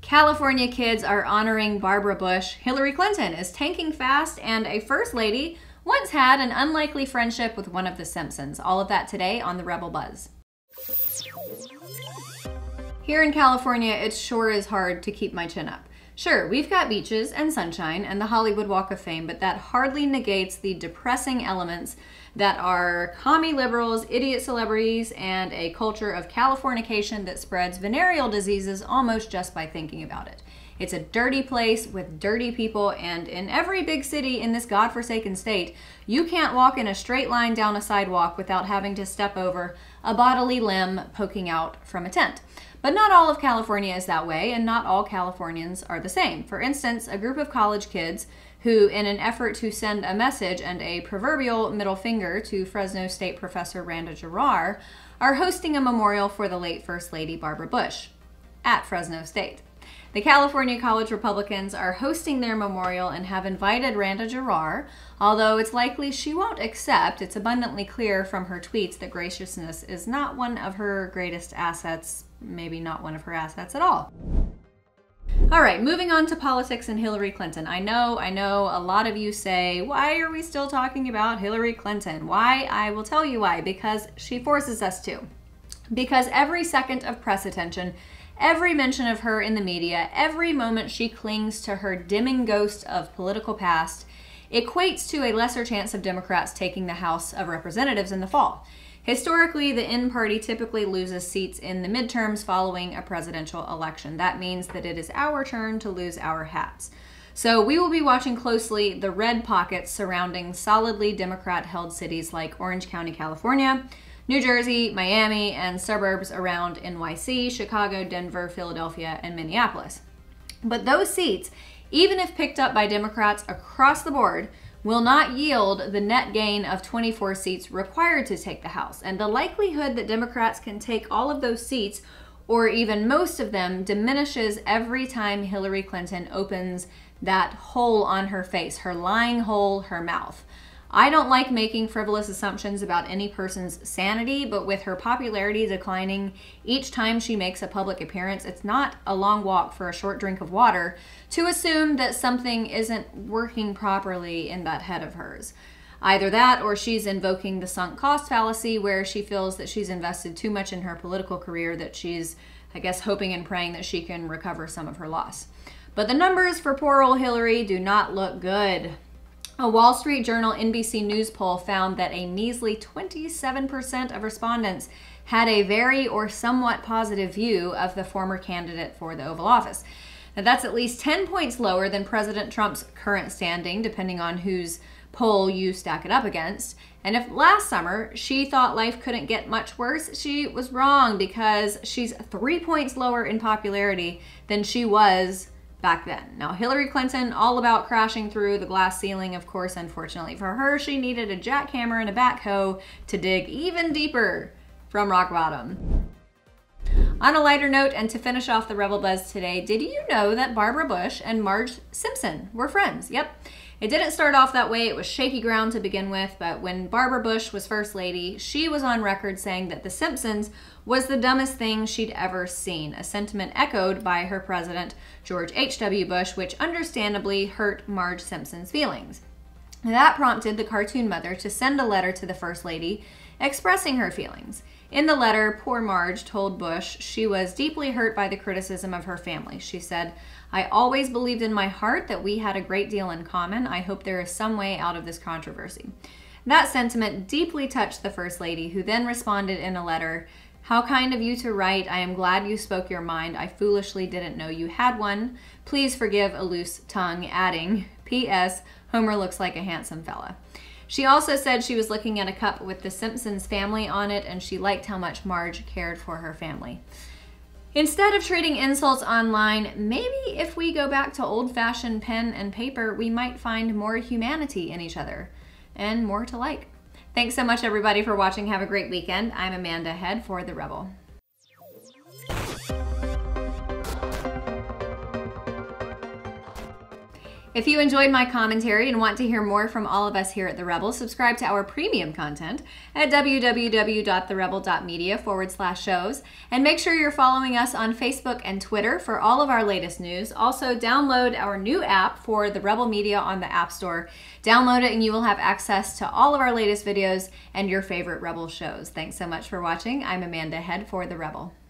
California kids are honoring Barbara Bush. Hillary Clinton is tanking fast, and a first lady once had an unlikely friendship with one of the Simpsons. All of that today on the Rebel Buzz. Here in California, it sure is hard to keep my chin up. Sure, we've got beaches and sunshine and the Hollywood Walk of Fame, but that hardly negates the depressing elements that are commie liberals, idiot celebrities, and a culture of Californication that spreads venereal diseases almost just by thinking about it. It's a dirty place with dirty people, and in every big city in this godforsaken state, you can't walk in a straight line down a sidewalk without having to step over a bodily limb poking out from a tent. But not all of California is that way, and not all Californians are the same. For instance, a group of college kids who, in an effort to send a message and a proverbial middle finger to Fresno State professor Randa Jarrar, are hosting a memorial for the late First Lady Barbara Bush at Fresno State. The California College Republicans are hosting their memorial and have invited Randa Jarrar, although it's likely she won't accept. It's abundantly clear from her tweets that graciousness is not one of her greatest assets, maybe not one of her assets at all. All right, moving on to politics and Hillary Clinton. I know a lot of you say, why are we still talking about Hillary Clinton? Why? I will tell you why, because she forces us to. Because every second of press attention, every mention of her in the media, every moment she clings to her dimming ghost of political past, equates to a lesser chance of Democrats taking the House of Representatives in the fall. Historically, the in party typically loses seats in the midterms following a presidential election. That means that it is our turn to lose our hats. So we will be watching closely the red pockets surrounding solidly Democrat-held cities like Orange County, California, New Jersey, Miami, and suburbs around NYC, Chicago, Denver, Philadelphia, and Minneapolis. But those seats, even if picked up by Democrats across the board, will not yield the net gain of 24 seats required to take the House. And the likelihood that Democrats can take all of those seats, or even most of them, diminishes every time Hillary Clinton opens that hole on her face, her lying hole, her mouth. I don't like making frivolous assumptions about any person's sanity, but with her popularity declining each time she makes a public appearance, it's not a long walk for a short drink of water to assume that something isn't working properly in that head of hers. Either that, or she's invoking the sunk cost fallacy, where she feels that she's invested too much in her political career that she's, I guess, hoping and praying that she can recover some of her loss. But the numbers for poor old Hillary do not look good. A Wall Street Journal NBC News poll found that a measly 27% of respondents had a very or somewhat positive view of the former candidate for the Oval Office. Now, that's at least 10 points lower than President Trump's current standing, depending on whose poll you stack it up against. And if last summer she thought life couldn't get much worse, she was wrong, because she's 3 points lower in popularity than she was back then. Now, Hillary Clinton, all about crashing through the glass ceiling. Of course, unfortunately for her, she needed a jackhammer and a backhoe to dig even deeper from rock bottom. On a lighter note, and to finish off the Rebel Buzz today, did you know that Barbara Bush and Marge Simpson were friends? Yep. It didn't start off that way. It was shaky ground to begin with, but when Barbara Bush was First Lady, she was on record saying that The Simpsons was the dumbest thing she'd ever seen, a sentiment echoed by her president, George H.W. Bush, which understandably hurt Marge Simpson's feelings. That prompted the cartoon mother to send a letter to the First Lady expressing her feelings. In the letter, poor Marge told Bush she was deeply hurt by the criticism of her family. She said, "I always believed in my heart that we had a great deal in common. I hope there is some way out of this controversy." That sentiment deeply touched the First Lady, who then responded in a letter, "How kind of you to write. I am glad you spoke your mind. I foolishly didn't know you had one. Please forgive a loose tongue," adding, "P.S. Homer looks like a handsome fella." She also said she was looking at a cup with the Simpsons family on it, and she liked how much Marge cared for her family. Instead of trading insults online, maybe if we go back to old-fashioned pen and paper, we might find more humanity in each other and more to like. Thanks so much, everybody, for watching. Have a great weekend. I'm Amanda Head for The Rebel. If you enjoyed my commentary and want to hear more from all of us here at The Rebel, subscribe to our premium content at www.therebel.media/shows. And make sure you're following us on Facebook and Twitter for all of our latest news. Also, download our new app for The Rebel Media on the App Store. Download it and you will have access to all of our latest videos and your favorite Rebel shows. Thanks so much for watching. I'm Amanda Head for The Rebel.